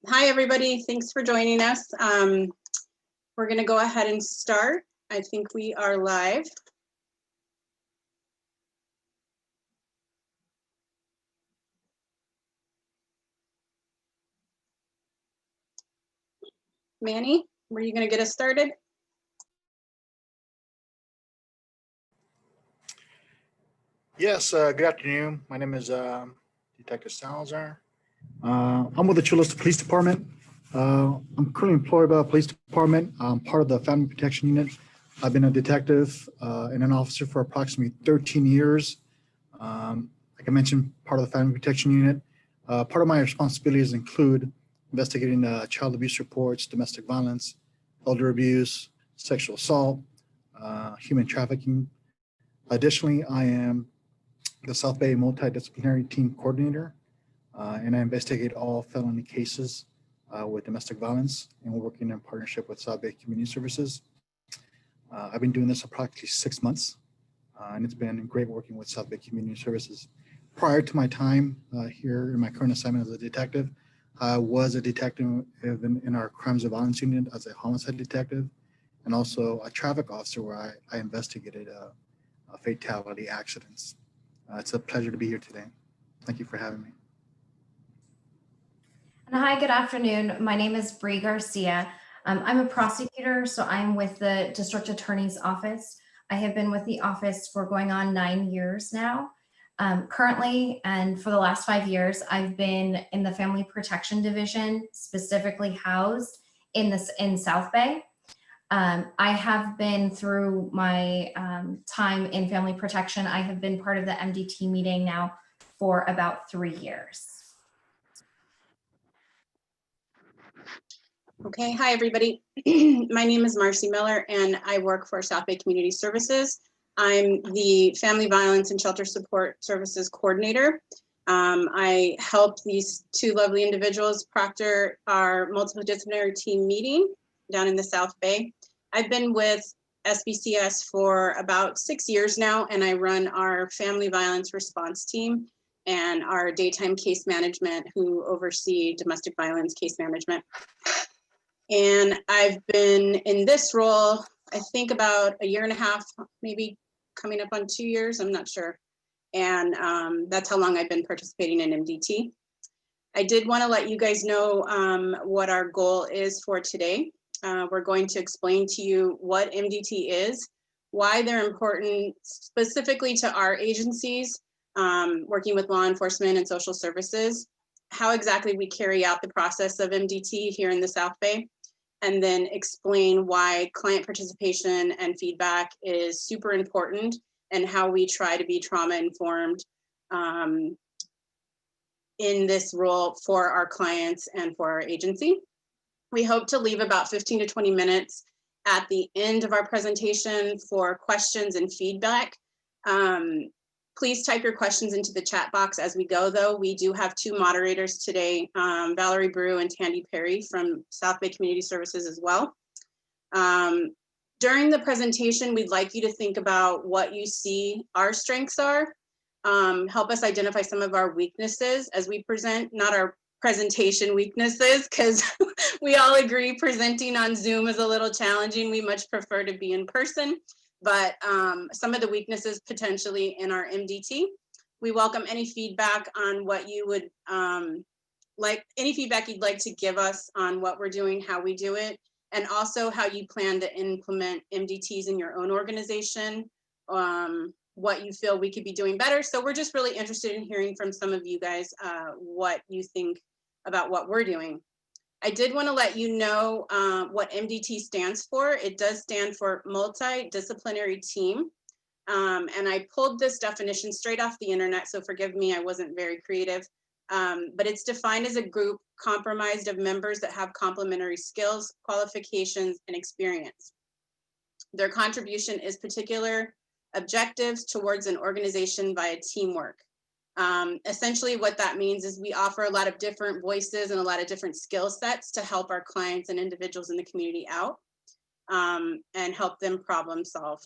Hi, everybody. Thanks for joining us. We're going to go ahead and start. I think we are live. Manny, were you going to get us started? Yes, good afternoon. My name is Detective Salazar. I'm with the Chula Vista Police Department. I'm currently employed by the police department. I'm part of the Family Protection Unit. I've been a detective and an officer for approximately 13 years. Like I mentioned, part of the Family Protection Unit. Part of my responsibilities include investigating child abuse reports, domestic violence, elder abuse, sexual assault, human trafficking. Additionally, I am the South Bay Multidisciplinary Team Coordinator, and I investigate all felony cases with domestic violence, and we're working in partnership with South Bay Community Services. I've been doing this approximately 6 months, and it's been great working with South Bay Community Services. Prior to my time here in my current assignment as a detective, I was a detective in our crimes of violence unit as a homicide detective, and also a traffic officer where I investigated fatality accidents. It's a pleasure to be here today. Thank you for having me. Hi, good afternoon. My name is Bree Garcia. I'm a prosecutor, so I'm with the District Attorney's Office. I have been with the office for going on 9 years now. Currently, and for the last 5 years, I've been in the Family Protection Division, specifically housed in South Bay. I have been through my time in family protection. I have been part of the MDT meeting now for about 3 years. Okay, hi, everybody. My name is Marcy Miller, and I work for South Bay Community Services. I'm the Family Violence and Shelter Support Services Coordinator. I help these two lovely individuals proctor our multidisciplinary team meeting down in the South Bay. I've been with SBCS for about 6 years now, and I run our family violence response team and our daytime case management, who oversee domestic violence case management. And I've been in this role, I think about 1.5 years, maybe coming up on 2 years, I'm not sure. And that's how long I've been participating in MDT. I did want to let you guys know what our goal is for today. We're going to explain to you what MDT is, why they're important specifically to our agencies, working with law enforcement and social services, how exactly we carry out the process of MDT here in the South Bay, and then explain why client participation and feedback is super important and how we try to be trauma informed in this role for our clients and for our agency. We hope to leave about 15 to 20 minutes at the end of our presentation for questions and feedback. Please type your questions into the chat box as we go, though. We do have 2 moderators today, Valerie Brew and Tandy Perry from South Bay Community Services as well. During the presentation, we'd like you to think about what you see our strengths are. Help us identify some of our weaknesses as we present, not our presentation weaknesses, because we all agree presenting on Zoom is a little challenging. We much prefer to be in person, but some of the weaknesses potentially in our MDT. We welcome any feedback on what you would any feedback you'd like to give us on what we're doing, how we do it, and also how you plan to implement MDTs in your own organization, what you feel we could be doing better. So we're just really interested in hearing from some of you guys what you think about what we're doing. I did want to let you know what MDT stands for. It does stand for Multidisciplinary Team. And I pulled this definition straight off the internet, so forgive me, I wasn't very creative. But it's defined as a group comprised of members that have complementary skills, qualifications, and experience. Their contribution is particular objectives towards an organization via teamwork. Essentially what that means is we offer a lot of different voices and a lot of different skill sets to help our clients and individuals in the community out and help them problem solve.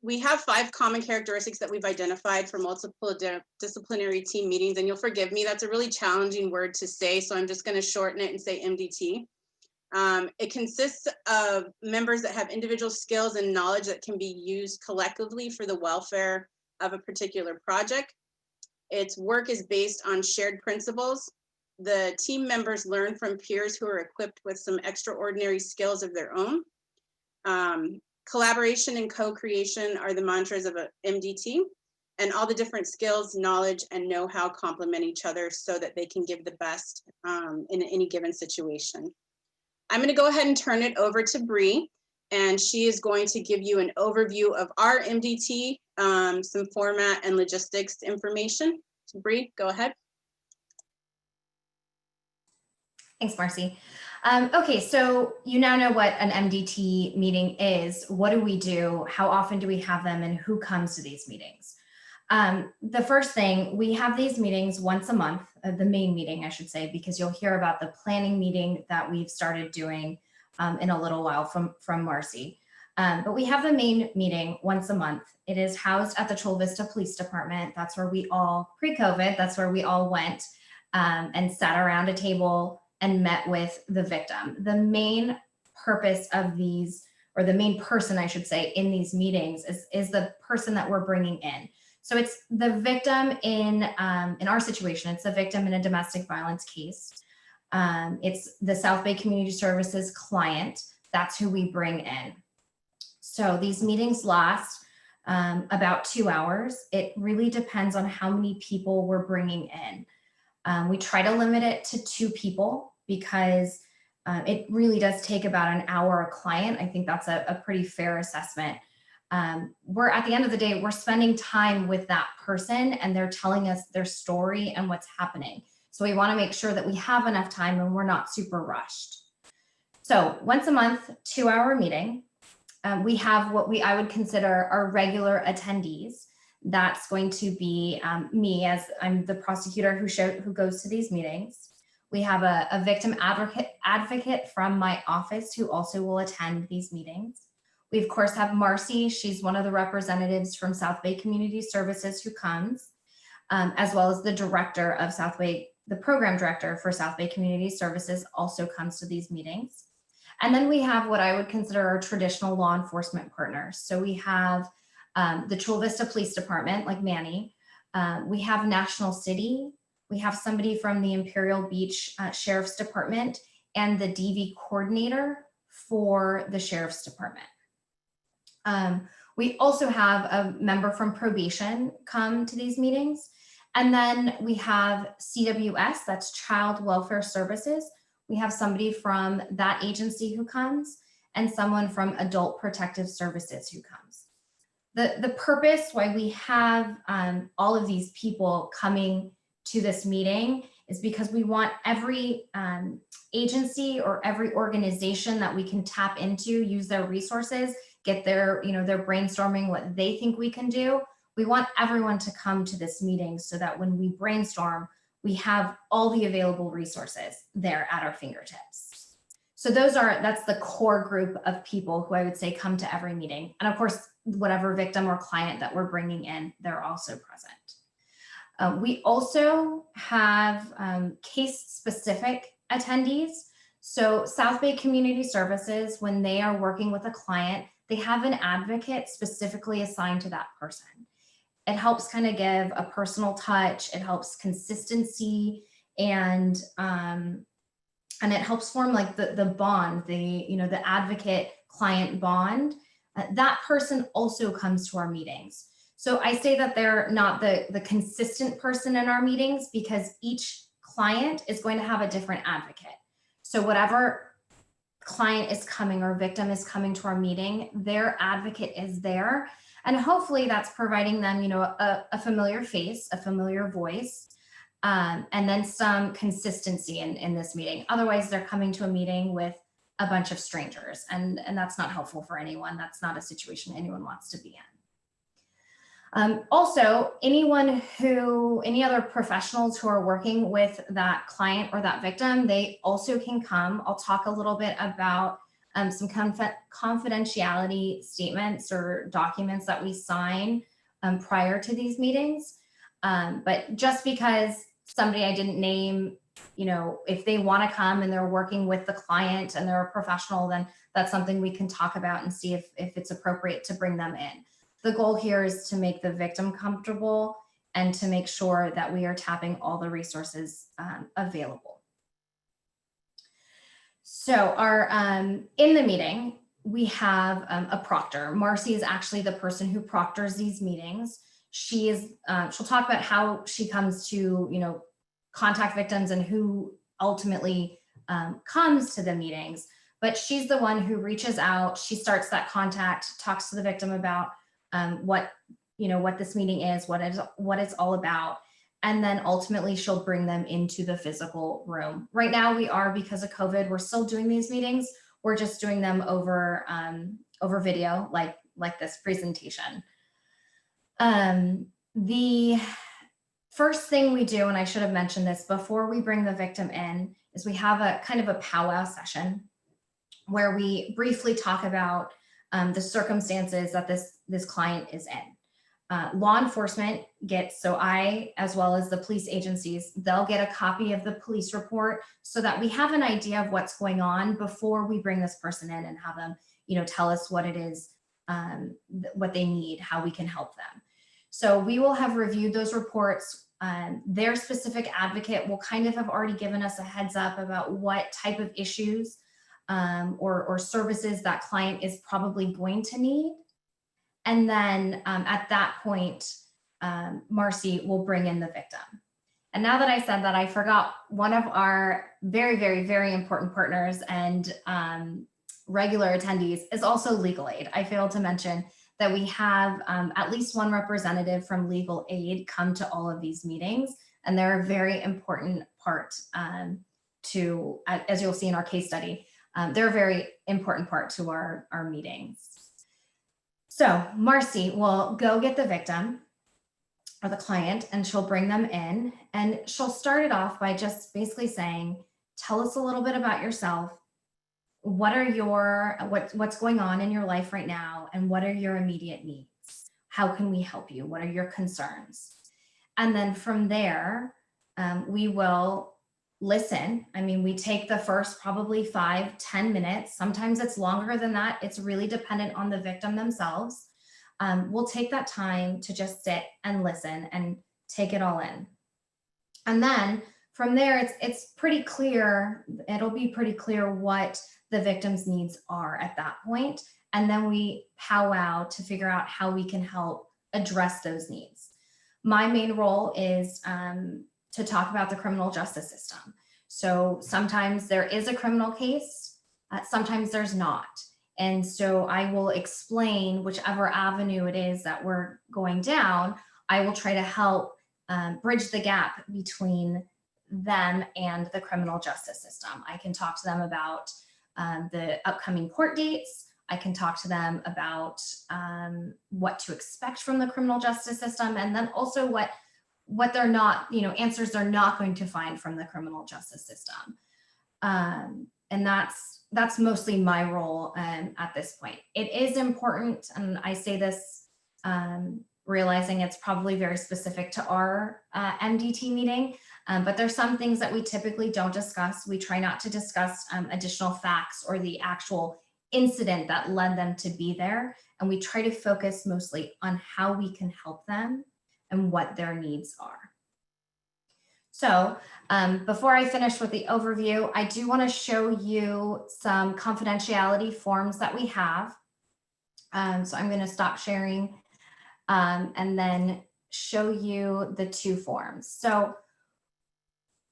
we have 5 common characteristics that we've identified for multiple disciplinary team meetings, and you'll forgive me, that's a really challenging word to say, so I'm just going to shorten it and say MDT. It consists of members that have individual skills and knowledge that can be used collectively for the welfare of a particular project. Its work is based on shared principles. The team members learn from peers who are equipped with some extraordinary skills of their own. Collaboration and co-creation are the mantras of a MDT, and all the different skills, knowledge, and know-how complement each other so that they can give the best in any given situation. I'm going to go ahead and turn it over to Bree, and she is going to give you an overview of our MDT, some format and logistics information. So Bree, go ahead. Thanks, Marcy. Okay, so you now know what an MDT meeting is. What do we do? How often do we have them, and who comes to these meetings? The first thing, we have these meetings once a month, the main meeting, I should say, because you'll hear about the planning meeting that we've started doing in a little while from Marcy. But we have the main meeting once a month. It is housed at the Chula Vista Police Department. That's where we all, pre-COVID, that's where we all went and sat around a table and met with the victim. The main purpose of these, or the main person I should say, in these meetings is the person that we're bringing in. So it's the victim in our situation, it's the victim in a domestic violence case. It's the South Bay Community Services client, that's who we bring in. So these meetings last about 2 hours. It really depends on how many people we're bringing in. We try to limit it to 2 people because it really does take about an hour a client. I think that's a pretty fair assessment. We're at the end of the day, we're spending time with that person and they're telling us their story and what's happening. So we want to make sure that we have enough time and we're not super rushed. So once a month, 2-hour meeting. We have what I would consider our regular attendees. That's going to be me, as I'm the prosecutor who goes to these meetings. We have a victim advocate from my office who also will attend these meetings. We of course have Marcy. She's one of the representatives from South Bay Community Services who comes, as well as the director of South Bay, the program director for South Bay Community Services also comes to these meetings. And then we have what I would consider our traditional law enforcement partners. So we have the Chula Vista Police Department, like Manny. We have National City. We have somebody from the Imperial Beach Sheriff's Department and the DV coordinator for the Sheriff's Department. We also have a member from probation come to these meetings. And then we have CWS, that's Child Welfare Services. We have somebody from that agency who comes and someone from Adult Protective Services who comes. The purpose why we have all of these people coming to this meeting is because we want every agency or every organization that we can tap into, use their resources, get their, their brainstorming, what they think we can do. We want everyone to come to this meeting so that when we brainstorm, we have all the available resources there at our fingertips. So that's the core group of people who I would say come to every meeting. And of course, whatever victim or client that we're bringing in, they're also present. We also have case-specific attendees. So South Bay Community Services, when they are working with a client, they have an advocate specifically assigned to that person. It helps kind of give a personal touch. It helps consistency, and it helps form like the bond, the advocate client bond. That person also comes to our meetings. So I say that they're not the consistent person in our meetings because each client is going to have a different advocate. So whatever client is coming or victim is coming to our meeting, their advocate is there. And hopefully that's providing them, a familiar face, a familiar voice, and then some consistency in this meeting. Otherwise, they're coming to a meeting with a bunch of strangers, and that's not helpful for anyone. That's not a situation anyone wants to be in. Also, any other professionals who are working with that client or that victim, they also can come. I'll talk a little bit about some confidentiality statements or documents that we sign prior to these meetings. But just because somebody I didn't name, you know, if they want to come and they're working with the client and they're a professional, then that's something we can talk about and see if it's appropriate to bring them in. The goal here is to make the victim comfortable and to make sure that we are tapping all the resources available. So our in the meeting, we have a proctor. Marcy is actually the person who proctors these meetings. She is, she'll talk about how she comes to, you know, contact victims and who ultimately comes to the meetings, but she's the one who reaches out. She starts that contact, talks to the victim about what, you know, what this meeting is, what it's all about. And then ultimately she'll bring them into the physical room. Right now we are, because of COVID, we're still doing these meetings. We're just doing them over, over video, like this presentation. The first thing we do, and I should have mentioned this before we bring the victim in, is we have a kind of a powwow session where we briefly talk about the circumstances that this client is in. Law enforcement gets, so I, as well as the police agencies, they'll get a copy of the police report so that we have an idea of what's going on before we bring this person in and have them, you know, tell us what it is, what they need, how we can help them. So we will have reviewed those reports. Their specific advocate will kind of have already given us a heads up about what type of issues or services that client is probably going to need. And then at that point, Marcy will bring in the victim. And now that I said that, I forgot one of our very, very, very important partners and regular attendees is also legal aid. I failed to mention that we have at least one representative from legal aid come to all of these meetings. And they're a very important part to, as you'll see in our case study, they're a very important part to our meetings. So Marcy will go get the victim or the client and she'll bring them in, and she'll start it off by just basically saying, tell us a little bit about yourself. What are your, what's going on in your life right now? And what are your immediate needs? How can we help you? What are your concerns? And then from there, we will listen. I mean, we take the first probably 5-10 minutes. Sometimes it's longer than that. It's really dependent on the victim themselves. We'll take that time to just sit and listen and take it all in. And then from there, it's pretty clear. It'll be pretty clear what the victim's needs are at that point. And then we powwow to figure out how we can help address those needs. My main role is to talk about the criminal justice system. So sometimes there is a criminal case, sometimes there's not. And so I will explain whichever avenue it is that we're going down. I will try to help bridge the gap between them and the criminal justice system. I can talk to them about the upcoming court dates. I can talk to them about what to expect from the criminal justice system, and then also what they're not, you know, answers they're not going to find from the criminal justice system. And that's mostly my role at this point. It is important, and I say this realizing it's probably very specific to our MDT meeting, but there's some things that we typically don't discuss. We try not to discuss additional facts or the actual incident that led them to be there. And we try to focus mostly on how we can help them and what their needs are. So before I finish with the overview, I do want to show you some confidentiality forms that we have. So I'm going to stop sharing and then show you the two forms. So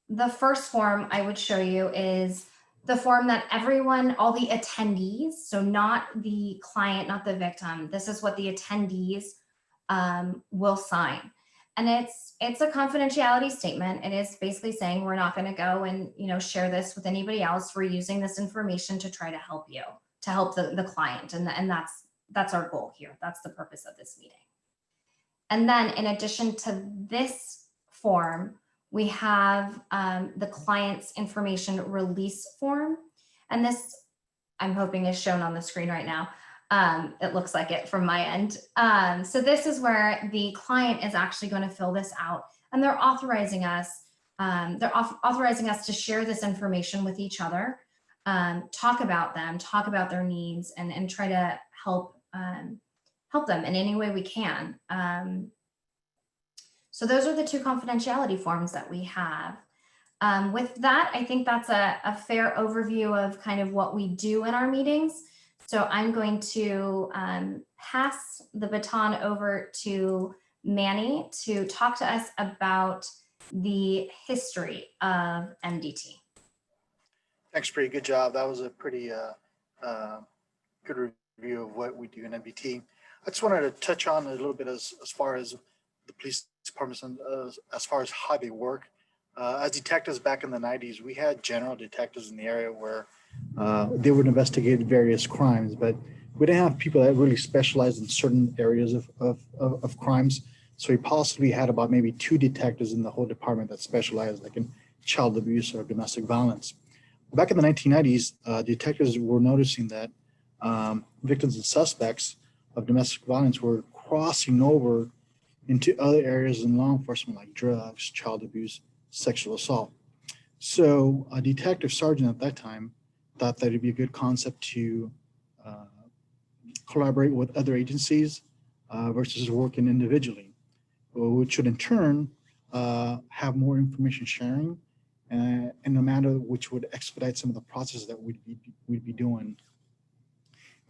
the first form I would show you is the form that everyone, all the attendees, so not the client, not the victim, this is what the attendees will sign. And it's a confidentiality statement. It is basically saying we're not going to go and, you know, share this with anybody else. We're using this information to try to help you, to help the client. And that's our goal here. That's the purpose of this meeting. And then in addition to this form, we have the client's information release form. And this I'm hoping is shown on the screen right now. It looks like it from my end. So this is where the client is actually going to fill this out, and they're authorizing us. Authorizing us to share this information with each other, talk about them, talk about their needs, and try to help help them in any way we can. So those are the two confidentiality forms that we have. With that, I think that's a fair overview of kind of what we do in our meetings. So I'm going to pass the baton over to Manny to talk to us about the history of MDT. Thanks, Bree. Good job. That was a pretty good review of what we do in MDT. I just wanted to touch on a little bit as far as the police departments and as far as how they work. As detectives back in the 90s, we had general detectives in the area where they would investigate various crimes, but we didn't have people that really specialized in certain areas of crimes. So we possibly had about maybe 2 detectives in the whole department that specialized like in child abuse or domestic violence. Back in the 1990s, detectives were noticing that victims and suspects of domestic violence were crossing over into other areas in law enforcement like drugs, child abuse, sexual assault. So a detective sergeant at that time thought that it'd be a good concept to collaborate with other agencies versus working individually, which would in turn have more information sharing in a manner which would expedite some of the processes that we'd be doing.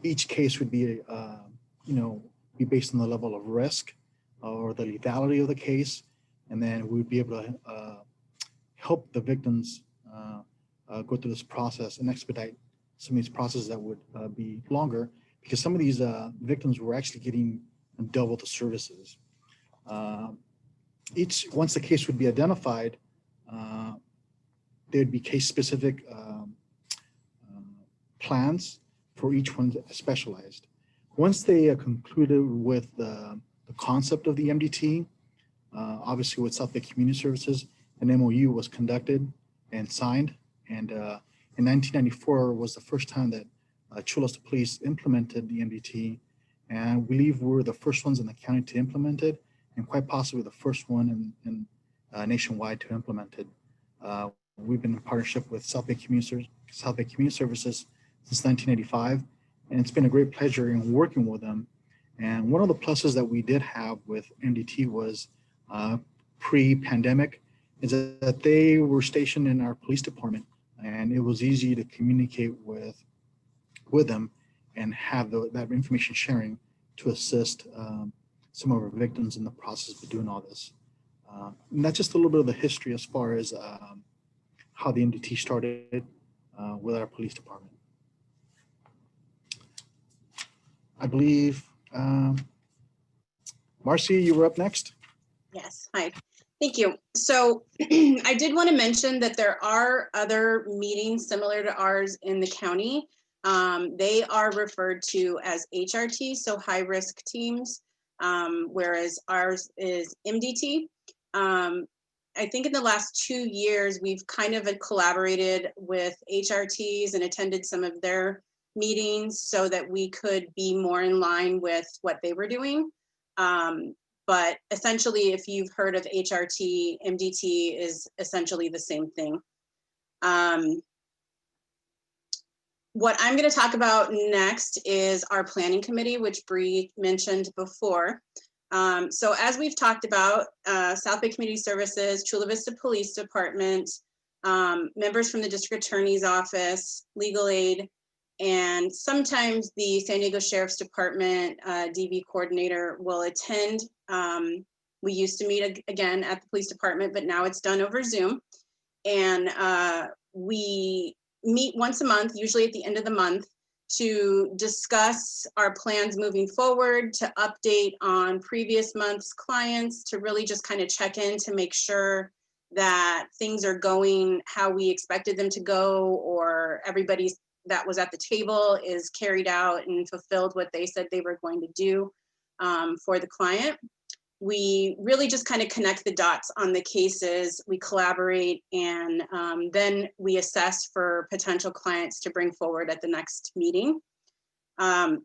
Each case would be, be based on the level of risk or the lethality of the case, and then we'd be able to help the victims go through this process and expedite some of these processes that would be longer, because some of these victims were actually getting double the services. Once the case would be identified, there'd be case-specific plans for each one specialized. Once they concluded with the concept of the MDT, obviously with South Bay Community Services, an MOU was conducted and signed. And in 1994 was the first time that Chula Vista Police implemented the MDT. And I believe we were the first ones in the county to implement it, and quite possibly the first one in nationwide to implement it. We've been in partnership with South Bay Community Services since 1985, and it's been a great pleasure in working with them. And one of the pluses that we did have with MDT was pre-pandemic is that they were stationed in our police department, and it was easy to communicate with them and have that information sharing to assist some of our victims in the process of doing all this. And that's just a little bit of the history as far as how the MDT started with our police department. I believe, Marcy, you were up next. Yes, hi, thank you. So I did want to mention that there are other meetings similar to ours in the county. They are referred to as HRT, so high risk teams, whereas ours is MDT. I think in the last 2 years, we've kind of collaborated with HRTs and attended some of their meetings so that we could be more in line with what they were doing. But essentially, if you've heard of HRT, MDT is essentially the same thing. What I'm going to talk about next is our planning committee, which Bree mentioned before. So as we've talked about, South Bay Community Services, Chula Vista Police Department, members from the District Attorney's Office, Legal Aid, and sometimes the San Diego Sheriff's Department DV coordinator will attend. We used to meet again at the police department, but now it's done over Zoom. And we meet once a month, usually at the end of the month, to discuss our plans moving forward, to update on previous month's clients, to really just kind of check in to make sure that things are going how we expected them to go, or everybody that was at the table is carried out and fulfilled what they said they were going to do for the client. we really just kind of connect the dots on the cases, we collaborate, and then we assess for potential clients to bring forward at the next meeting.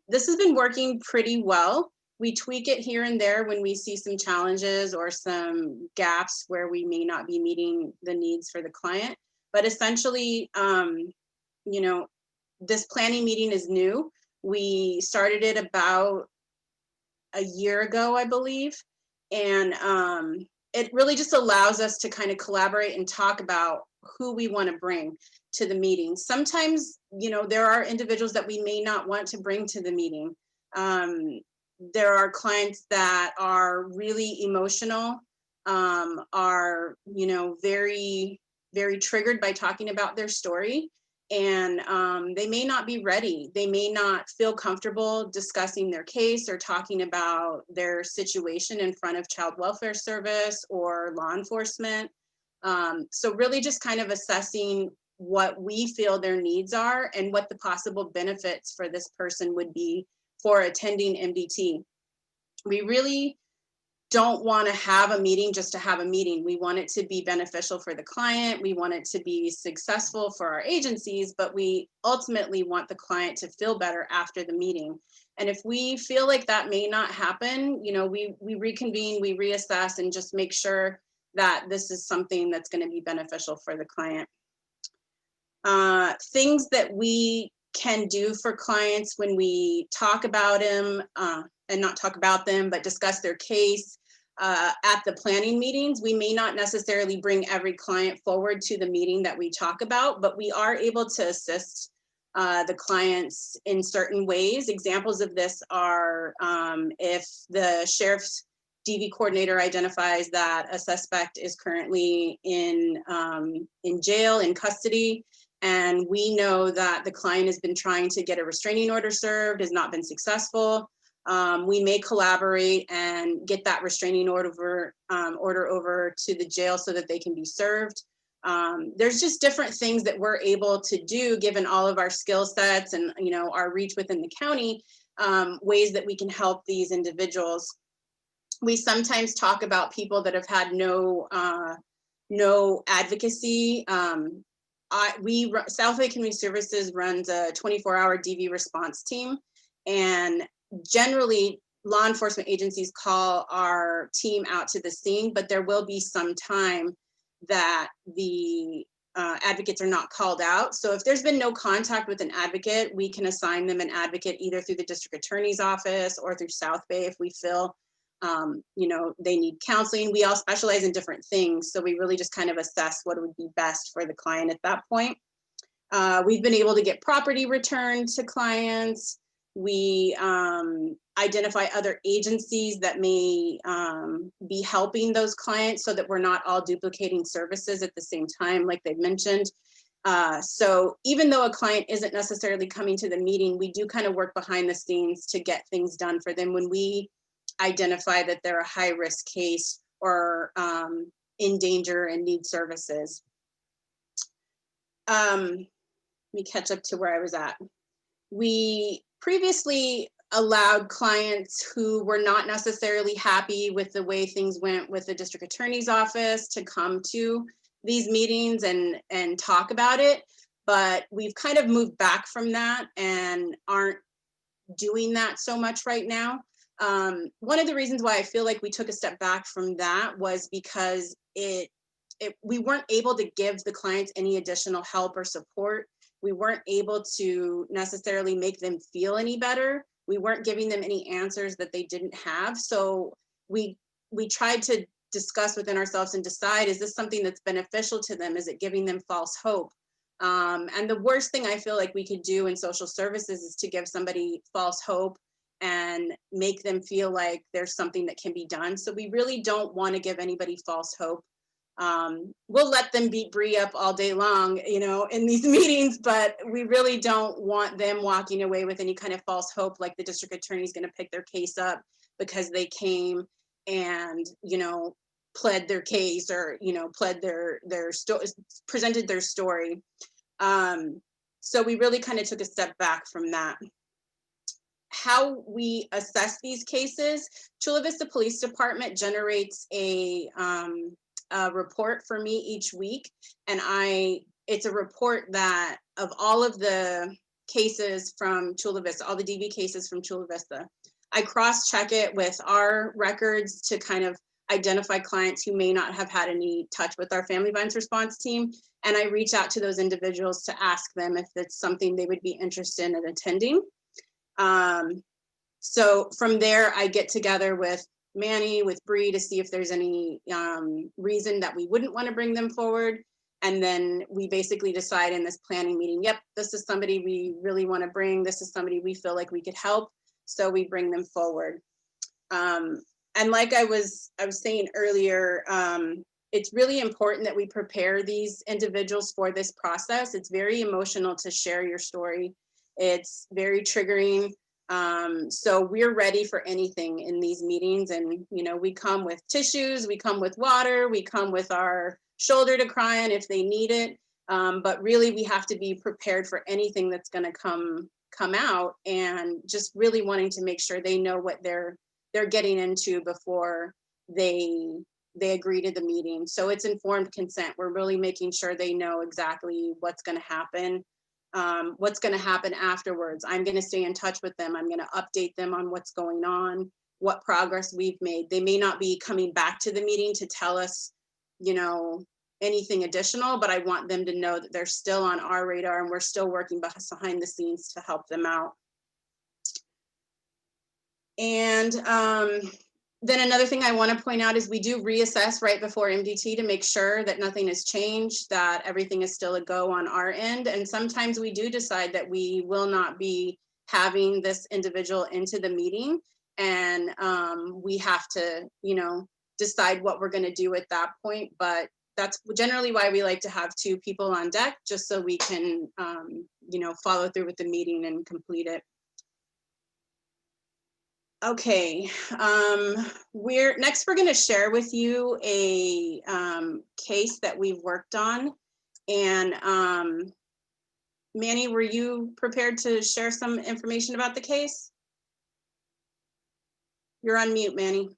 This has been working pretty well. We tweak it here and there when we see some challenges or some gaps where we may not be meeting the needs for the client. But essentially, you know, this planning meeting is new. We started it about a year ago, I believe. And it really just allows us to kind of collaborate and talk about who we want to bring to the meeting. Sometimes, you know, there are individuals that we may not want to bring to the meeting. There are clients that are really emotional, are, you know, very, very triggered by talking about their story. And they may not be ready. They may not feel comfortable discussing their case or talking about their situation in front of child welfare service or law enforcement. So really just kind of assessing what we feel their needs are and what the possible benefits for this person would be for attending MDT. We really don't want to have a meeting just to have a meeting. We want it to be beneficial for the client. We want it to be successful for our agencies, but we ultimately want the client to feel better after the meeting. And if we feel like that may not happen, you know, we reconvene, we reassess, and just make sure that this is something that's going to be beneficial for the client. Things that we can do for clients when we talk about them, and not talk about them, but discuss their case at the planning meetings. We may not necessarily bring every client forward to the meeting that we talk about, but we are able to assist the clients in certain ways. Examples of this are if the sheriff's DV coordinator identifies that a suspect is currently in jail, in custody, and we know that the client has been trying to get a restraining order served, has not been successful. We may collaborate and get that restraining order over to the jail so that they can be served. There's just different things that we're able to do given all of our skill sets and, you know, our reach within the county, ways that we can help these individuals. We sometimes talk about people that have had no advocacy. Southway Community Services runs a 24-hour DV response team, and generally law enforcement agencies call our team out to the scene, but there will be some time that the advocates are not called out. So if there's been no contact with an advocate, we can assign them an advocate either through the district attorney's office or through South Bay if we feel you know, they need counseling. We all specialize in different things, so we really just kind of assess what would be best for the client at that point. We've been able to get property returned to clients. We identify other agencies that may be helping those clients so that we're not all duplicating services at the same time, like they mentioned. So even though a client isn't necessarily coming to the meeting, we do kind of work behind the scenes to get things done for them when we identify that they're a high-risk case or in danger and need services. Let me catch up to where I was at. We previously allowed clients who were not necessarily happy with the way things went with the district attorney's office to come to these meetings and talk about it, but we've kind of moved back from that and aren't doing that so much right now. One of the reasons why I feel like we took a step back from that was because we weren't able to give the clients any additional help or support. We weren't able to necessarily make them feel any better. We weren't giving them any answers that they didn't have. So we tried to discuss within ourselves and decide, is this something that's beneficial to them? Is it giving them false hope? And the worst thing I feel like we could do in social services is to give somebody false hope and make them feel like there's something that can be done. So we really don't want to give anybody false hope. We'll let them beat Bree up all day long, you know, in these meetings, but we really don't want them walking away with any kind of false hope, like the district attorney is going to pick their case up because they came and, you know, pled their case or, you know, pled presented their story. So we really kind of took a step back from that. how we assess these cases, Chula Vista Police Department generates a report for me each week, and it's a report that of all of the cases from Chula Vista, all the DV cases from Chula Vista, I cross-check it with our records to kind of identify clients who may not have had any touch with our family violence response team. And I reach out to those individuals to ask them if it's something they would be interested in attending. So from there, I get together with Manny, with Bree, to see if there's any reason that we wouldn't want to bring them forward. And then we basically decide in this planning meeting, yep, this is somebody we really want to bring. This is somebody we feel like we could help. So we bring them forward. And like I was saying earlier, it's really important that we prepare these individuals for this process. It's very emotional to share your story. It's very triggering. So we're ready for anything in these meetings. And, you know, we come with tissues, we come with water, we come with our shoulder to cry on if they need it. But really we have to be prepared for anything that's going to come out, and just really wanting to make sure they know what they're getting into before they agree to the meeting. So it's informed consent. We're really making sure they know exactly what's going to happen. What's going to happen afterwards. I'm going to stay in touch with them. I'm going to update them on what's going on, what progress we've made. They may not be coming back to the meeting to tell us, you know, anything additional, but I want them to know that they're still on our radar and we're still working behind the scenes to help them out. And then another thing I want to point out is we do reassess right before MDT to make sure that nothing has changed, that everything is still a go on our end. And sometimes we do decide that we will not be having this individual into the meeting, and we have to, you know, decide what we're going to do at that point. But that's generally why we like to have 2 people on deck, just so we can, you know, follow through with the meeting and complete it. Okay, we're going to share with you a case that we've worked on. And Manny, were you prepared to share some information about the case? You're on mute, Manny.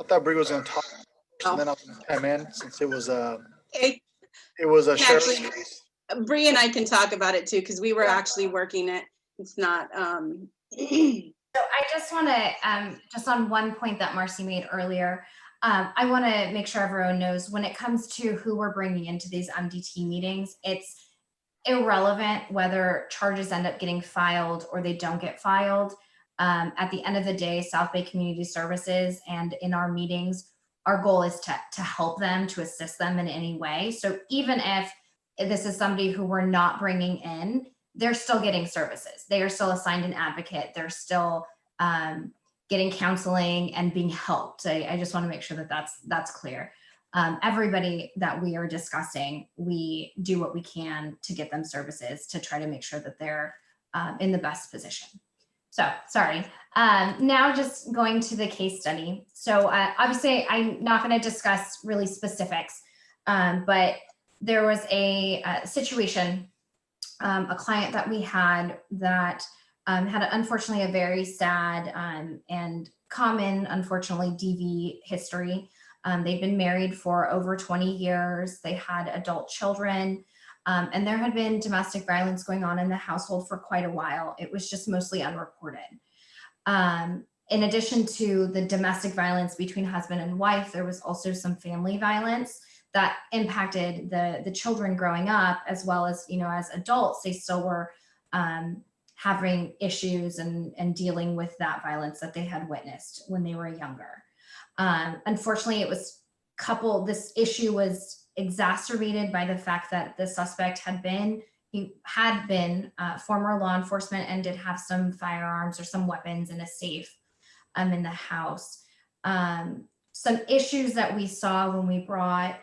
I thought Bree was going to talk, Oh. and then I was going to chime in since it was Okay. it was a sheriff's Actually, case. Bree and I can talk about it too, because we were actually working it. It's not. So I just want to, just on one point that Marcy made earlier, I want to make sure everyone knows when it comes to who we're bringing into these MDT meetings, it's irrelevant whether charges end up getting filed or they don't get filed. At the end of the day, South Bay Community Services and in our meetings, our goal is to help them, to assist them in any way. So even if this is somebody who we're not bringing in, they're still getting services. They are still assigned an advocate. They're still getting counseling and being helped. So I just want to make sure that that's clear. Everybody that we are discussing, we do what we can to get them services to try to make sure that they're in the best position. So sorry. Now just going to the case study. So obviously I'm not going to discuss really specifics, but there was a situation, a client that we had that had unfortunately a very sad and common, unfortunately, DV history. They'd been married for over 20 years. They had adult children, and there had been domestic violence going on in the household for quite a while. It was just mostly unreported. In addition to the domestic violence between husband and wife, there was also some family violence that impacted the children growing up, as well as, you know, as adults, they still were having issues and dealing with that violence that they had witnessed when they were younger. Unfortunately, this issue was exacerbated by the fact that the suspect had been former law enforcement and did have some firearms or some weapons in a safe in the house. Some issues that we saw when we brought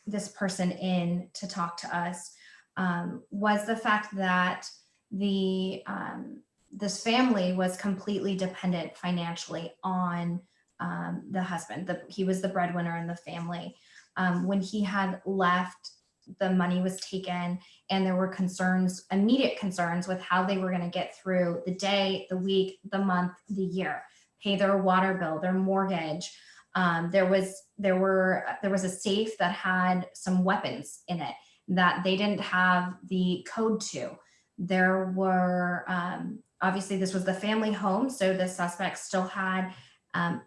this person in to talk to us was the fact that this family was completely dependent financially on the husband. He was the breadwinner in the family. When he had left the money was taken, and there were concerns, immediate concerns with how they were going to get through the day, the week, the month, the year, pay their water bill, their mortgage. There was a safe that had some weapons in it that they didn't have the code to. There were, obviously this was the family home, so the suspect still had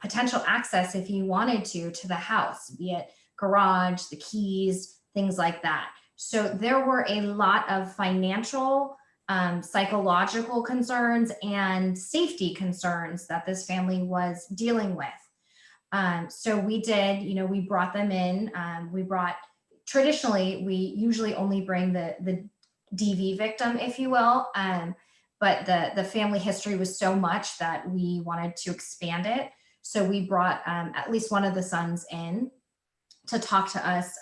potential access if he wanted to the house, be it garage, the keys, things like that. So there were a lot of financial, psychological concerns and safety concerns that this family was dealing with. So we did, we brought them in. Traditionally, we usually only bring the DV victim, if you will. But the family history was so much that we wanted to expand it. So we brought at least one of the sons in to talk to us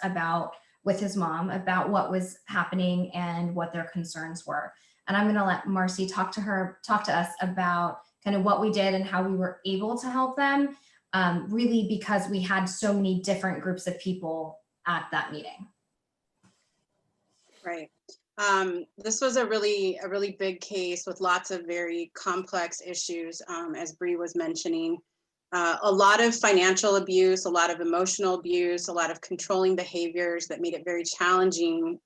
with his mom about what was happening and what their concerns were. And I'm going to let Marcy talk to us about kind of what we did and how we were able to help them, really because we had so many different groups of people at that meeting. Right. This was a really big case with lots of very complex issues, as Bree was mentioning. A lot of financial abuse, a lot of emotional abuse, a lot of controlling behaviors that made it very challenging.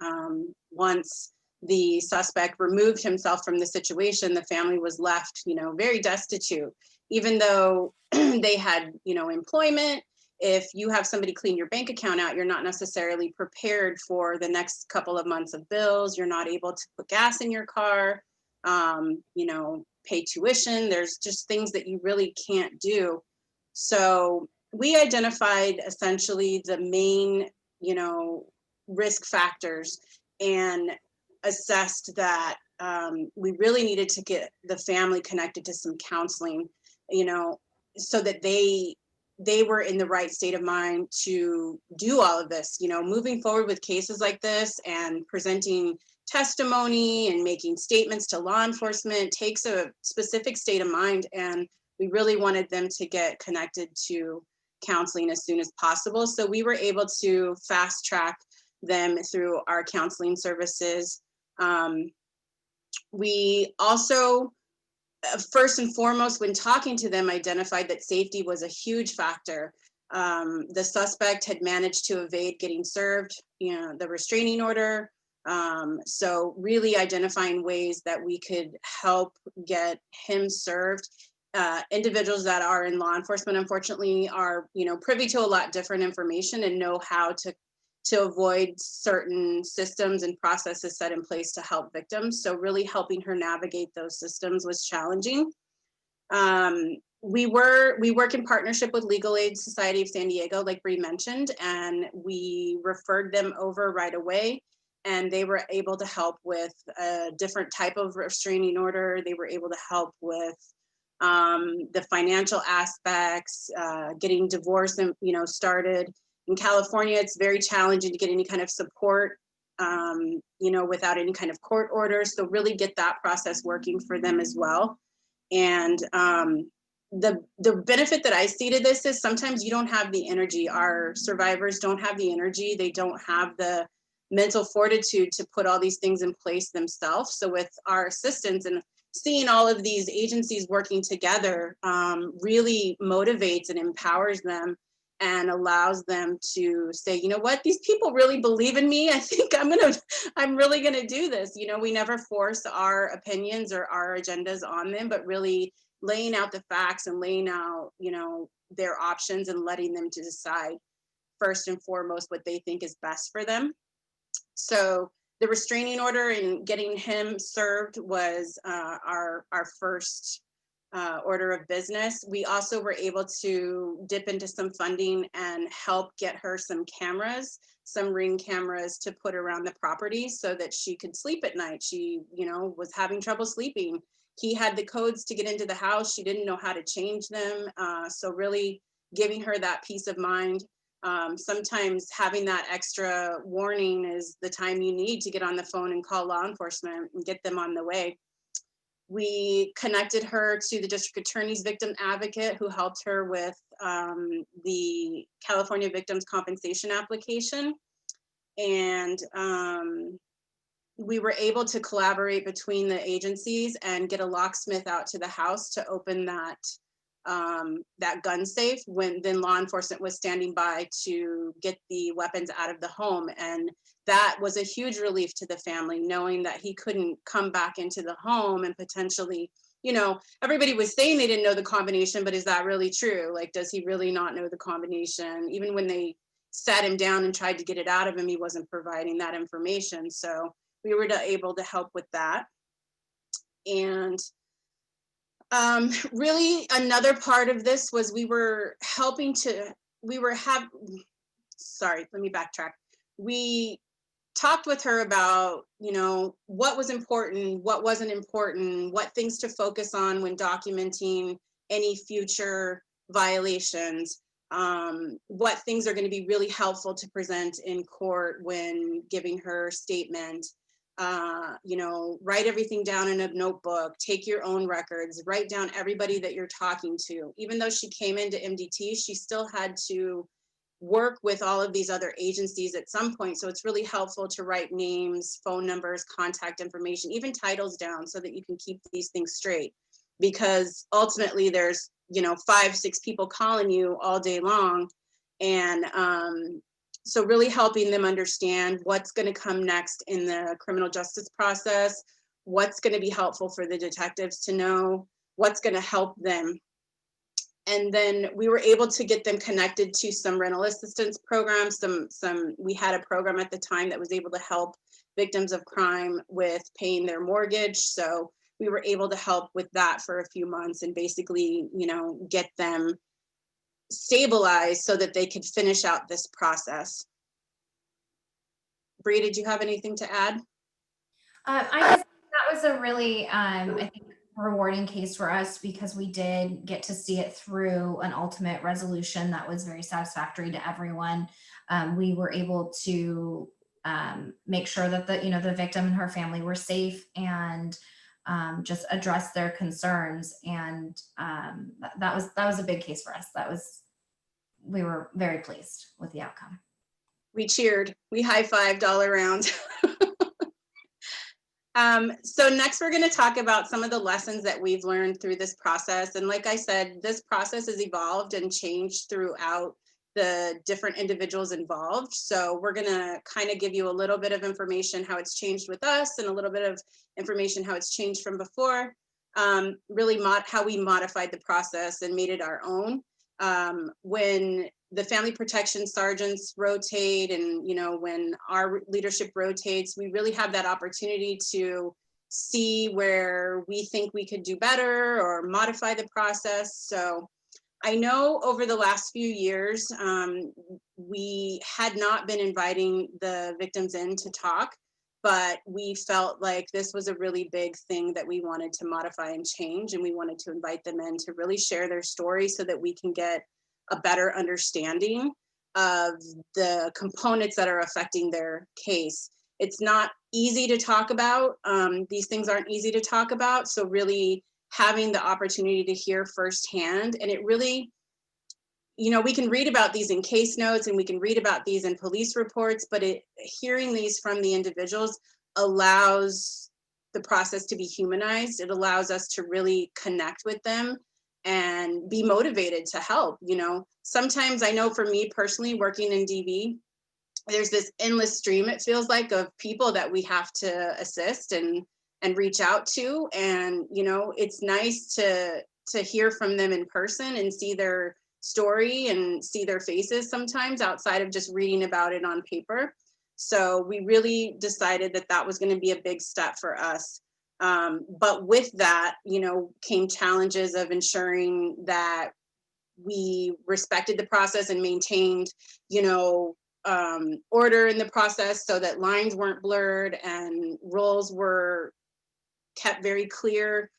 Once the suspect removed himself from the situation, the family was left, very destitute, even though they had, employment. If you have somebody clean your bank account out, you're not necessarily prepared for the next couple of months of bills. You're not able to put gas in your car, pay tuition. There's just things that you really can't do. So we identified essentially the main, risk factors and assessed that we really needed to get the family connected to some counseling, so that they were in the right state of mind to do all of this. Moving forward with cases like this and presenting testimony and making statements to law enforcement takes a specific state of mind, and we really wanted them to get connected to counseling as soon as possible. So we were able to fast track them through our counseling services. We also, first and foremost, when talking to them, identified that safety was a huge factor. The suspect had managed to evade getting served, the restraining order. So really identifying ways that we could help get him served. Individuals that are in law enforcement, unfortunately, are privy to a lot different information and know how to avoid certain systems and processes set in place to help victims. So really helping her navigate those systems was challenging. We work in partnership with Legal Aid Society of San Diego, like Bree mentioned, and we referred them over right away. And they were able to help with a different type of restraining order. They were able to help with the financial aspects, getting divorce and started. In California, it's very challenging to get any kind of support, without any kind of court order. So really get that process working for them as well. And the benefit that I see to this is sometimes you don't have the energy. Our survivors don't have the energy. They don't have the mental fortitude to put all these things in place themselves. So with our assistance and seeing all of these agencies working together really motivates and empowers them and allows them to say, you know what, these people really believe in me. I think I'm really gonna do this. We never force our opinions or our agendas on them, but really laying out the facts and laying out, their options and letting them to decide first and foremost what they think is best for them. So the restraining order and getting him served was our first order of business. We also were able to dip into some funding and help get her some cameras, some Ring cameras to put around the property so that she could sleep at night. She, was having trouble sleeping. He had the codes to get into the house. She didn't know how to change them. So really giving her that peace of mind. Sometimes having that extra warning is the time you need to get on the phone and call law enforcement and get them on the way. We connected her to the district attorney's victim advocate who helped her with the California Victims Compensation application. and we were able to collaborate between the agencies and get a locksmith out to the house to open that gun safe when then law enforcement was standing by to get the weapons out of the home. And that was a huge relief to the family, knowing that he couldn't come back into the home and potentially, you know, everybody was saying they didn't know the combination, but is that really true? Like, does he really not know the combination? Even when they sat him down and tried to get it out of him, he wasn't providing that information. So we were able to help with that. And really another part of this was we were helping to, sorry, let me backtrack. We talked with her about, you know, what was important, what wasn't important, what things to focus on when documenting any future violations, what things are going to be really helpful to present in court when giving her statement. You know, write everything down in a notebook, take your own records, write down everybody that you're talking to. Even though she came into MDT, she still had to work with all of these other agencies at some point. So it's really helpful to write names, phone numbers, contact information, even titles down so that you can keep these things straight. Because ultimately there's, you know, 5, 6 people calling you all day long. And so really helping them understand what's going to come next in the criminal justice process, what's going to be helpful for the detectives to know, what's going to help them. And then we were able to get them connected to some rental assistance programs. We had a program at the time that was able to help victims of crime with paying their mortgage. So we were able to help with that for a few months and basically, you know, get them stabilized so that they could finish out this process. Bree, did you have anything to add? I just think that was a really, I think, rewarding case for us because we did get to see it through an ultimate resolution that was very satisfactory to everyone. We were able to make sure that the victim and her family were safe and just address their concerns. And that was a big case for us. We were very pleased with the outcome. We cheered, we high-fived all around. So next we're going to talk about some of the lessons that we've learned through this process. And like I said, this process has evolved and changed throughout the different individuals involved. So we're going to kind of give you a little bit of information how it's changed with us and a little bit of information how it's changed from before, really how we modified the process and made it our own. When the family protection sergeants rotate and, you know, when our leadership rotates, we really have that opportunity to see where we think we could do better or modify the process. So I know over the last few years, we had not been inviting the victims in to talk, but we felt like this was a really big thing that we wanted to modify and change. And we wanted to invite them in to really share their story so that we can get a better understanding of the components that are affecting their case. It's not easy to talk about. These things aren't easy to talk about. So really having the opportunity to hear firsthand, and it really, you know, we can read about these in case notes and we can read about these in police reports, but hearing these from the individuals allows the process to be humanized. It allows us to really connect with them and be motivated to help. You know, sometimes I know for me personally, working in DV, there's this endless stream, it feels like, of people that we have to assist and reach out to. And, you know, it's nice to hear from them in person and see their story and see their faces sometimes outside of just reading about it on paper. So we really decided that that was going to be a big step for us. But with that, you know, came challenges of ensuring that we respected the process and maintained, you know, order in the process so that lines weren't blurred and roles were kept very clear.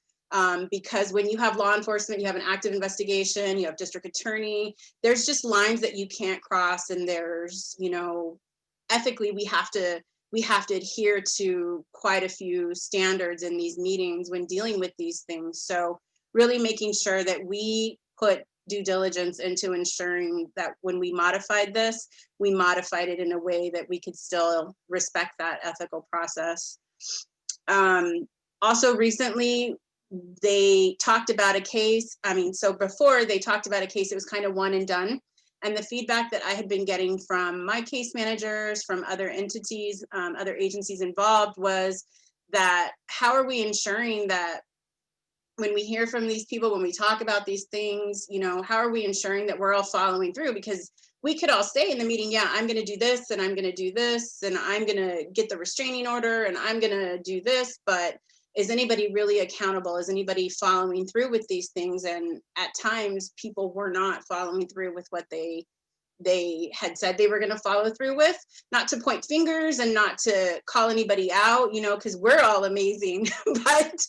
Because when you have law enforcement, you have an active investigation, you have district attorney, there's just lines that you can't cross. And there's, you know, ethically, we have to adhere to quite a few standards in these meetings when dealing with these things. So really making sure that we put due diligence into ensuring that when we modified this, we modified it in a way that we could still respect that ethical process. Also recently, they talked about a case. So before they talked about a case, it was kind of one and done. And the feedback that I had been getting from my case managers, from other entities, other agencies involved, was that how are we ensuring that when we hear from these people, when we talk about these things, how are we ensuring that we're all following through? Because we could all say in the meeting, yeah, I'm going to do this and I'm going to do this and I'm going to get the restraining order and I'm going to do this, but is anybody really accountable? Is anybody following through with these things? And at times people were not following through with what they had said they were going to follow through with. Not to point fingers and not to call anybody out, because we're all amazing, but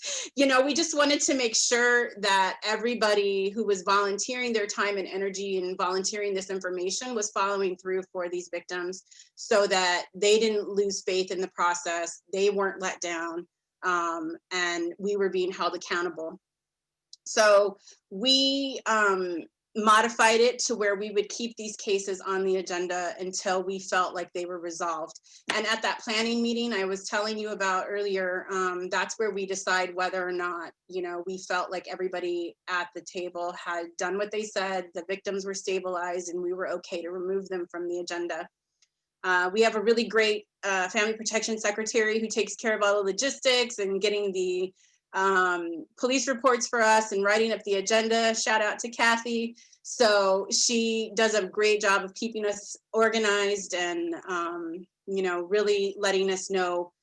we just wanted to make sure that everybody who was volunteering their time and energy and volunteering this information was following through for these victims, so that they didn't lose faith in the process, they weren't let down, and we were being held accountable. So we modified it to where we would keep these cases on the agenda until we felt like they were resolved. And at that planning meeting I was telling you about earlier, that's where we decide whether or not, we felt like everybody at the table had done what they said, the victims were stabilized, and we were okay to remove them from the agenda. We have a really great family protection secretary who takes care of all the logistics and getting the police reports for us and writing up the agenda. Shout out to Kathy. So she does a great job of keeping us organized and, really letting us know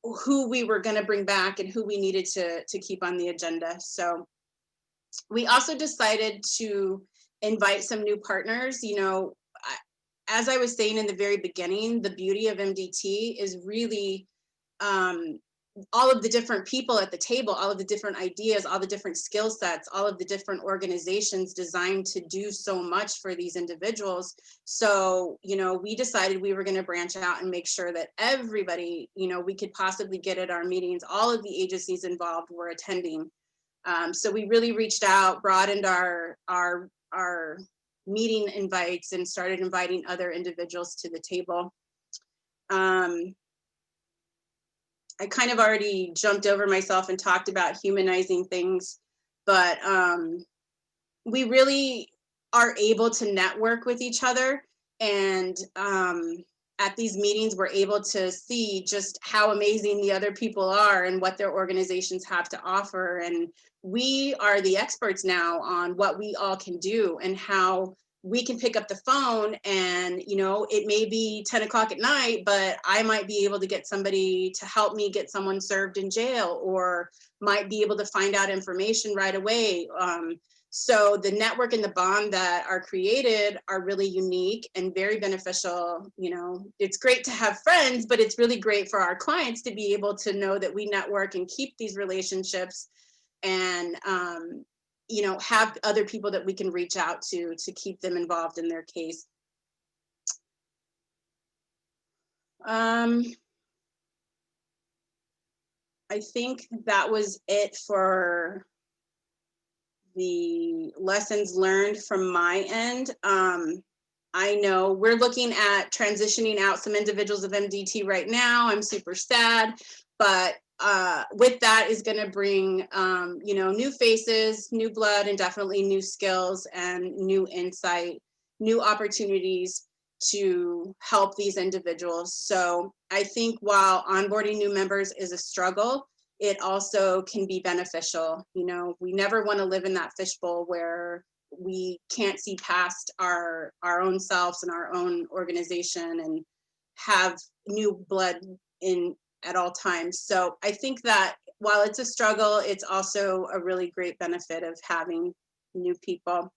who we were going to bring back and who we needed to keep on the agenda. So we also decided to invite some new partners. As I was saying in the very beginning, the beauty of MDT is really all of the different people at the table, all of the different ideas, all the different skill sets, all of the different organizations designed to do so much for these individuals. So, we decided we were going to branch out and make sure that everybody, we could possibly get at our meetings, all of the agencies involved were attending. So we really reached out, broadened our meeting invites, and started inviting other individuals to the table. I kind of already jumped over myself and talked about humanizing things, but we really are able to network with each other. And at these meetings, we're able to see just how amazing the other people are and what their organizations have to offer. And we are the experts now on what we all can do and how we can pick up the phone and, it may be 10 o'clock at night, but I might be able to get somebody to help me get someone served in jail, or might be able to find out information right away. So the network and the bond that are created are really unique and very beneficial. It's great to have friends, but it's really great for our clients to be able to know that we network and keep these relationships and, have other people that we can reach out to keep them involved in their case. I think that was it for the lessons learned from my end. I know we're looking at transitioning out some individuals of MDT right now. I'm super sad, but with that is going to bring, new faces, new blood, and definitely new skills and new insight, new opportunities to help these individuals. So I think while onboarding new members is a struggle, it also can be beneficial. We never want to live in that fishbowl where we can't see past our own selves and our own organization and have new blood in at all times. So I think that while it's a struggle, it's also a really great benefit of having new people.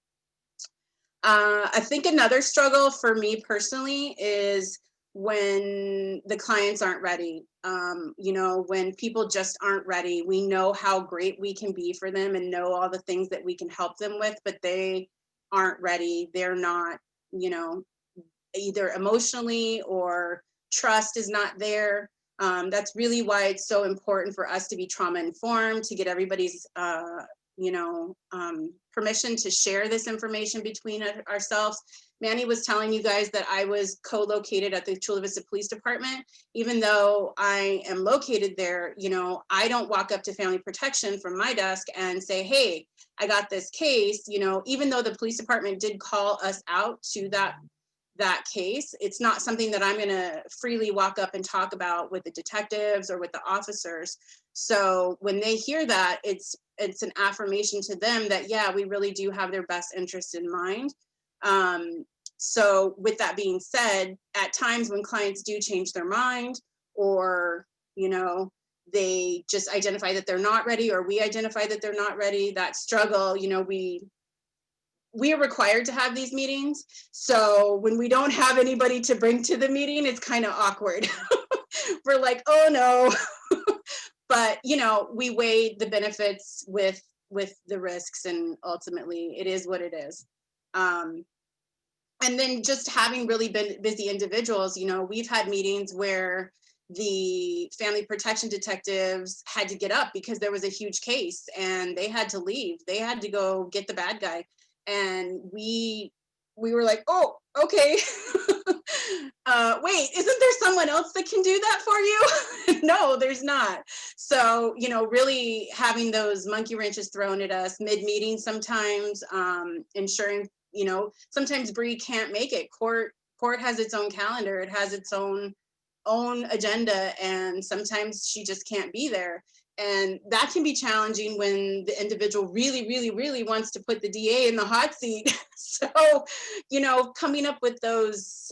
I think another struggle for me personally is when the clients aren't ready. When people just aren't ready. We know how great we can be for them and know all the things that we can help them with, but they aren't ready. They're not, either emotionally or trust is not there. That's really why it's so important for us to be trauma informed, to get everybody's permission to share this information between ourselves. Manny was telling you guys that I was co-located at the Chula Vista Police Department. Even though I am located there, I don't walk up to family protection from my desk and say, hey, I got this case, even though the police department did call us out to that case, it's not something that I'm going to freely walk up and talk about with the detectives or with the officers. So when they hear that, it's an affirmation to them that, yeah, we really do have their best interest in mind. So with that being said, at times when clients do change their mind, or, they just identify that they're not ready, or we identify that they're not ready, that struggle, we are required to have these meetings. So when we don't have anybody to bring to the meeting, it's kind of awkward. We're like, oh no. But, we weigh the benefits with the risks, and ultimately it is what it is. And then just having really been busy individuals, we've had meetings where the family protection detectives had to get up because there was a huge case and they had to leave. They had to go get the bad guy. And we were like, oh, okay. Wait, isn't there someone else that can do that for you? No, there's not. So, really having those monkey wrenches thrown at us mid-meeting sometimes, ensuring, sometimes Bree can't make it. Court has its own calendar. It has its own agenda, and sometimes she just can't be there. And that can be challenging when the individual really, really, really wants to put the DA in the hot seat. So, coming up with those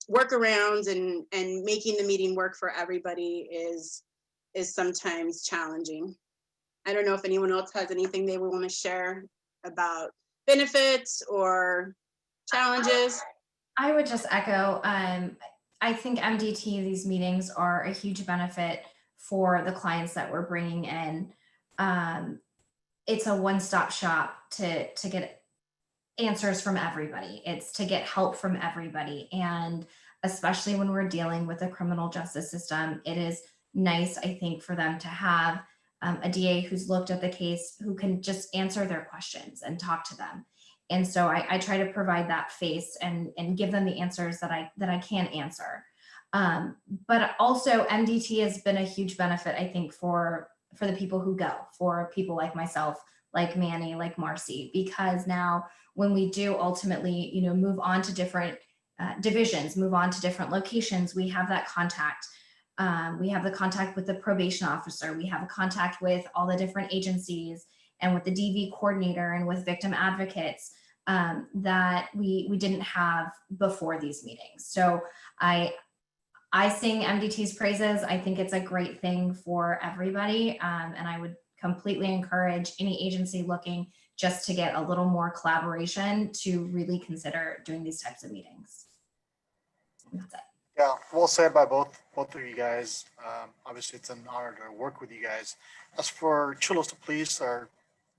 workarounds and making the meeting work for everybody is sometimes challenging. I don't know if anyone else has anything they would want to share about benefits or challenges. I would just echo, I think MDT, these meetings are a huge benefit for the clients that we're bringing in. It's a one-stop shop to get answers from everybody. It's to get help from everybody. And especially when we're dealing with the criminal justice system, it is nice, I think, for them to have a DA who's looked at the case, who can just answer their questions and talk to them. And so I try to provide that face and give them the answers that I can answer. But also MDT has been a huge benefit, I think, for the people who go, for people like myself, like Manny, like Marcy, because now when we do ultimately, move on to different divisions, move on to different locations, we have that contact. We have the contact with the probation officer. We have a contact with all the different agencies and with the DV coordinator and with victim advocates that we didn't have before these meetings. So I sing MDT's praises. I think it's a great thing for everybody. And I would completely encourage any agency looking just to get a little more collaboration to really consider doing these types of meetings. That's it. Yeah, well said by both of you guys. Obviously, it's an honor to work with you guys. As for Chula Vista Police,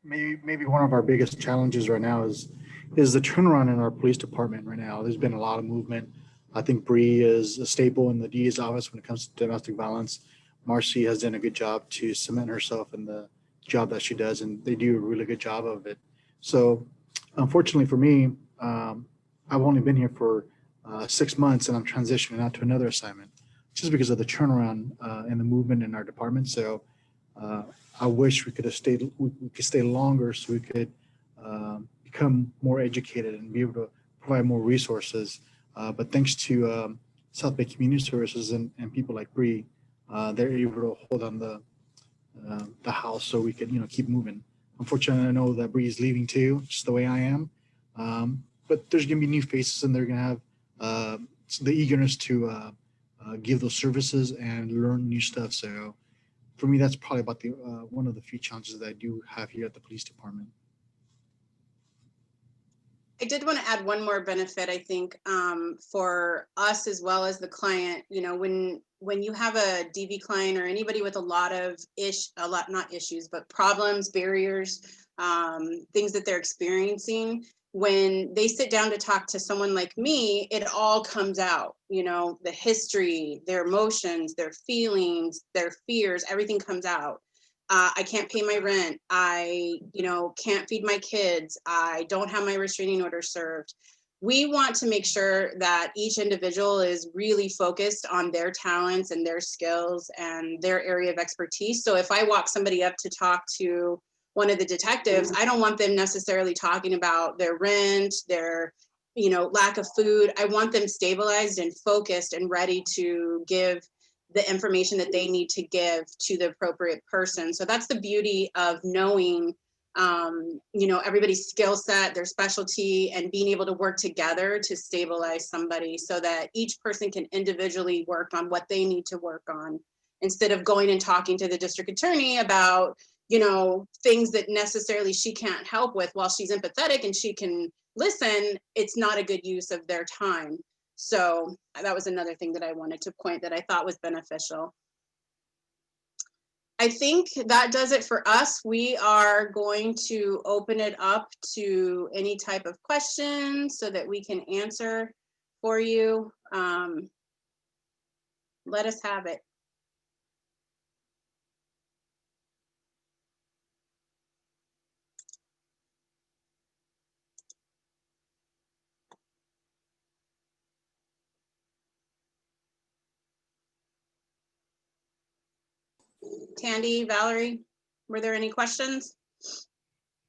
maybe one of our biggest challenges right now is the turnaround in our police department right now. There's been a lot of movement. I think Bree is a staple in the DA's office when it comes to domestic violence. Marcy has done a good job to cement herself in the job that she does, and they do a really good job of it. So unfortunately for me, I've only been here for 6 months, and I'm transitioning out to another assignment just because of the turnaround and the movement in our department. So I wish we could have stayed, we could stay longer so we could become more educated and be able to provide more resources. But thanks to South Bay Community Services and people like Bree, they're able to hold on the house so we could, keep moving. Unfortunately, I know that Bree is leaving too, just the way I am. But there's going to be new faces, and they're going to have the eagerness to give those services and learn new stuff. So for me, that's probably about the one of the few challenges that I do have here at the police department. I did want to add one more benefit, I think, for us as well as the client. When you have a DV client or anybody with a lot not issues, but problems, barriers, things that they're experiencing, when they sit down to talk to someone like me, it all comes out, the history, their emotions, their feelings, their fears, everything comes out. I can't pay my rent. I, can't feed my kids. I don't have my restraining order served. We want to make sure that each individual is really focused on their talents and their skills and their area of expertise. So if I walk somebody up to talk to one of the detectives, I don't want them necessarily talking about their rent, their, lack of food. I want them stabilized and focused and ready to give the information that they need to give to the appropriate person. So that's the beauty of knowing, everybody's skill set, their specialty, and being able to work together to stabilize somebody so that each person can individually work on what they need to work on instead of going and talking to the district attorney about, things that necessarily she can't help with. While she's empathetic and she can listen, it's not a good use of their time. So that was another thing that I wanted to point that I thought was beneficial. I think that does it for us. We are going to open it up to any type of questions so that we can answer for you. Let us have it. Tandy, Valerie, were there any questions?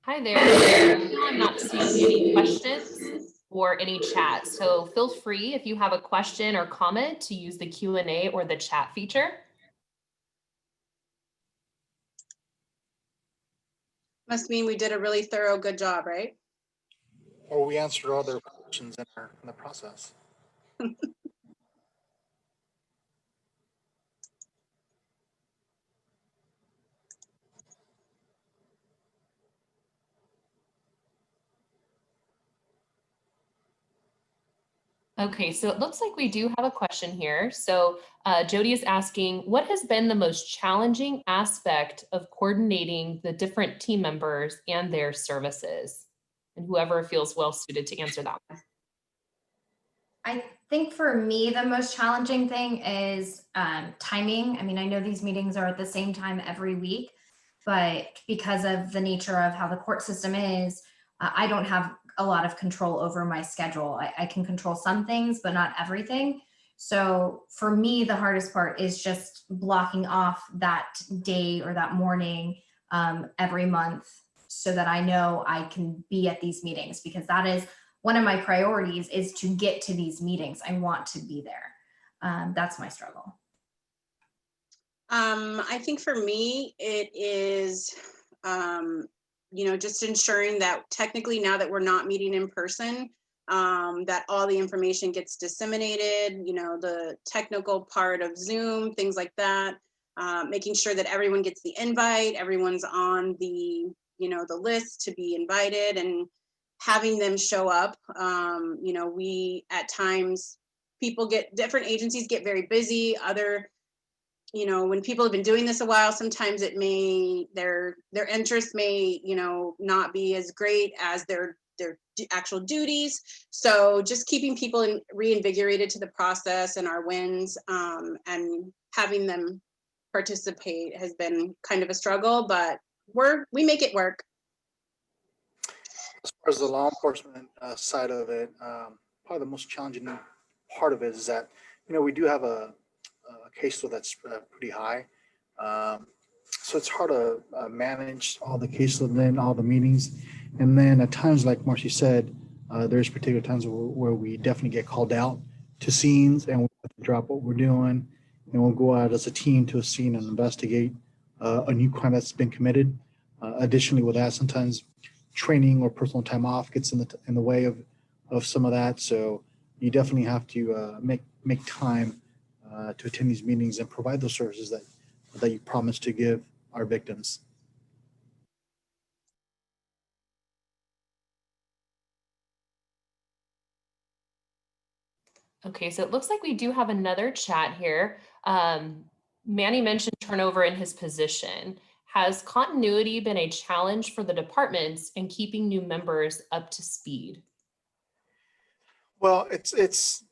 Hi there. I'm not seeing any questions or any chat. So feel free if you have a question or comment to use the Q&A or the chat feature. Must mean we did a really thorough, good job, right? Or we answered all their questions in the process. Okay, so it looks like we do have a question here. So Jody is asking, what has been the most challenging aspect of coordinating the different team members and their services? And whoever feels well suited to answer that one. I think for me, the most challenging thing is timing. I mean, I know these meetings are at the same time every week, but because of the nature of how the court system is, I don't have a lot of control over my schedule. I can control some things, but not everything. So for me, the hardest part is just blocking off that day or that morning every month so that I know I can be at these meetings, because that is one of my priorities, is to get to these meetings. I want to be there. That's my struggle. I think for me, it is, just ensuring that technically now that we're not meeting in person, that all the information gets disseminated, the technical part of Zoom, things like that, making sure that everyone gets the invite, everyone's on the, the list to be invited, and having them show up. We, at times, different agencies get very busy. When people have been doing this a while, sometimes their interest may, not be as great as their actual duties. So just keeping people reinvigorated to the process and our wins, and having them participate has been kind of a struggle, but we make it work. As far as the law enforcement side of it, probably the most challenging part of it is that, we do have a caseload that's pretty high. So it's hard to manage all the caseload and all the meetings. And then at times, like Marcy said, there's particular times where we definitely get called out to scenes and we have to drop what we're doing. And we'll go out as a team to a scene and investigate a new crime that's been committed. Additionally, with that, sometimes training or personal time off gets in the way of some of that. So you definitely have to make time to attend these meetings and provide those services that you promised to give our victims. Okay, so it looks like we do have another chat here. Manny mentioned turnover in his position. Has continuity been a challenge for the departments in keeping new members up to speed? Well, it's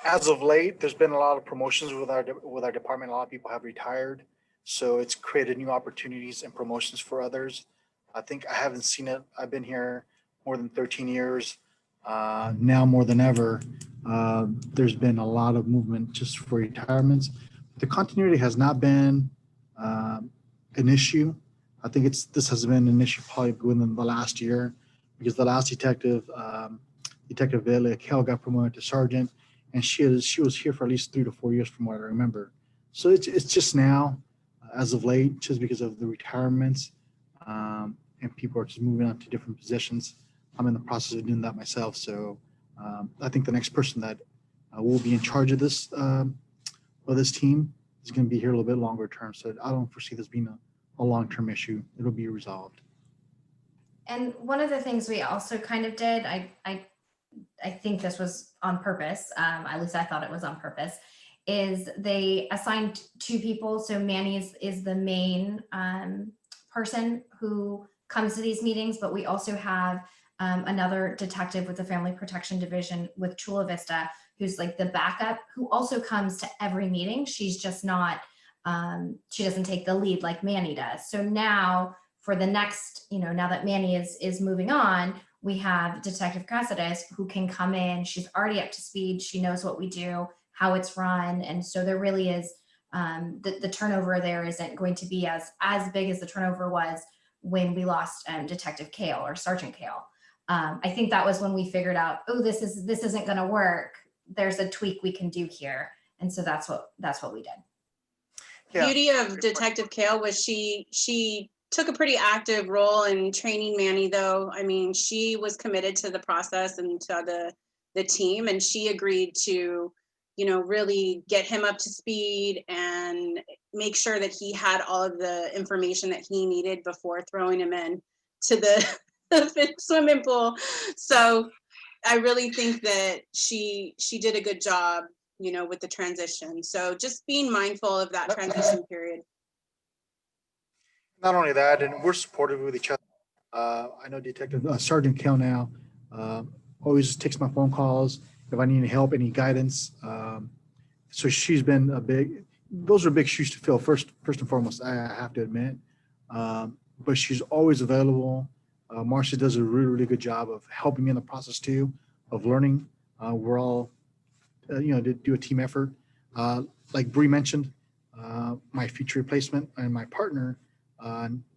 as of late, there's been a lot of promotions with our department. A lot of people have retired. So it's created new opportunities and promotions for others. I think I haven't seen it. I've been here more than 13 years. Now more than ever, there's been a lot of movement just for retirements. The continuity has not been an issue. I think this has been an issue probably within the last year, because the last detective, Detective Vela Kell, got promoted to sergeant, and she was here for at least 3 to 4 years from what I remember. So it's just now, as of late, just because of the retirements, and people are just moving on to different positions. I'm in the process of doing that myself. So I think the next person that will be in charge of this team is going to be here a little bit longer term. So I don't foresee this being a long-term issue. It'll be resolved. And one of the things we also kind of did, I think this was on purpose, at least I thought it was on purpose, is they assigned 2 people. So Manny is the main person who comes to these meetings, but we also have another detective with the Family Protection Division with Chula Vista, who's like the backup, who also comes to every meeting. She's just not, she doesn't take the lead like Manny does. So now for the next, now that Manny is moving on, we have Detective Caceres who can come in. She's already up to speed. She knows what we do, how it's run. And so there really is, the turnover there isn't going to be as big as the turnover was when we lost Detective Kale or Sergeant Kale. I think that was when we figured out, oh, this isn't going to work. There's a tweak we can do here. And so that's what we did. Yeah. Beauty of Detective Kale was she took a pretty active role in training Manny, though. I mean, she was committed to the process and to the team, and she agreed to, really get him up to speed and make sure that he had all of the information that he needed before throwing him in to the swimming pool. So I really think that she did a good job, with the transition. So just being mindful of that transition period. Not only that, and we're supportive with each other. I know Detective Sergeant Kell now always takes my phone calls if I need any help, any guidance. So she's been those are big shoes to fill, first and foremost, I have to admit. But she's always available. Marcia does a really, really good job of helping me in the process too, of learning. We're all, to do a team effort. Like Bree mentioned, my future replacement and my partner,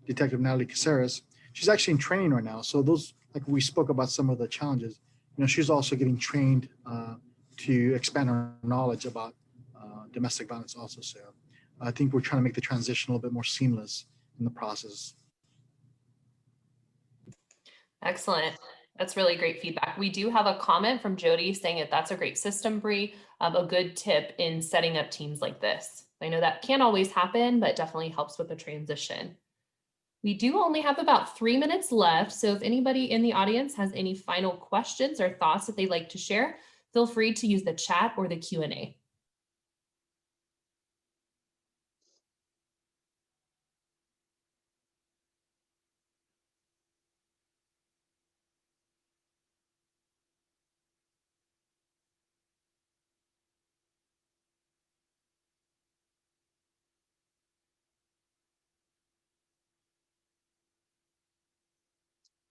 Detective Natalie Caceres, she's actually in training right now. So those, like we spoke about some of the challenges, she's also getting trained to expand her knowledge about domestic violence also. So I think we're trying to make the transition a little bit more seamless in the process. Excellent. That's really great feedback. We do have a comment from Jody saying that that's a great system, Bree, a good tip in setting up teams like this. I know that can't always happen, but definitely helps with the transition. We do only have about 3 minutes left. So if anybody in the audience has any final questions or thoughts that they'd like to share, feel free to use the chat or the Q&A.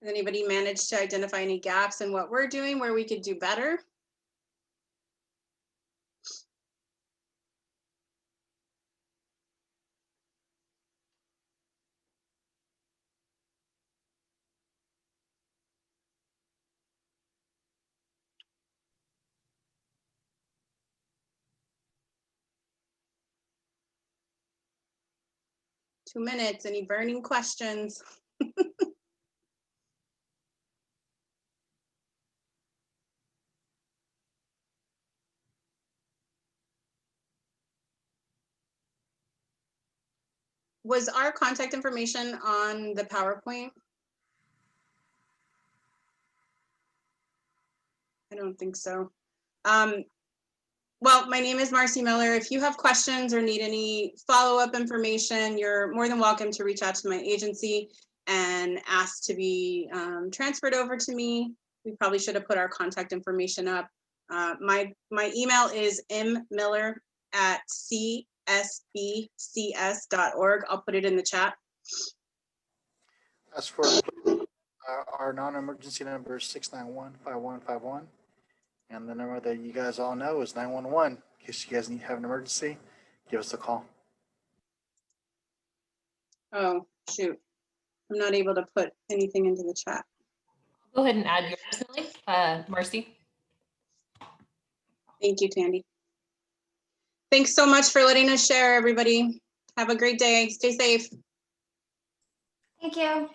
Has anybody managed to identify any gaps in what we're doing where we could do better? Two minutes, any burning questions? Was our contact information on the PowerPoint? I don't think so. Well, my name is Marcy Miller. If you have questions or need any follow-up information, you're more than welcome to reach out to my agency and ask to be transferred over to me. We probably should have put our contact information up. My email is mmiller@cfpd.gov. nsbcs.org. I'll put it in the chat. As for our non-emergency number is 691-5151. And the number that you guys all know is 911. In case you guys have an emergency, give us a call. Oh, shoot. I'm not able to put anything into the chat. Go ahead and add yours, Millie. Marcy. Thank you, Tandy. Thanks so much for letting us share, everybody. Have a great day. Stay safe. Thank you.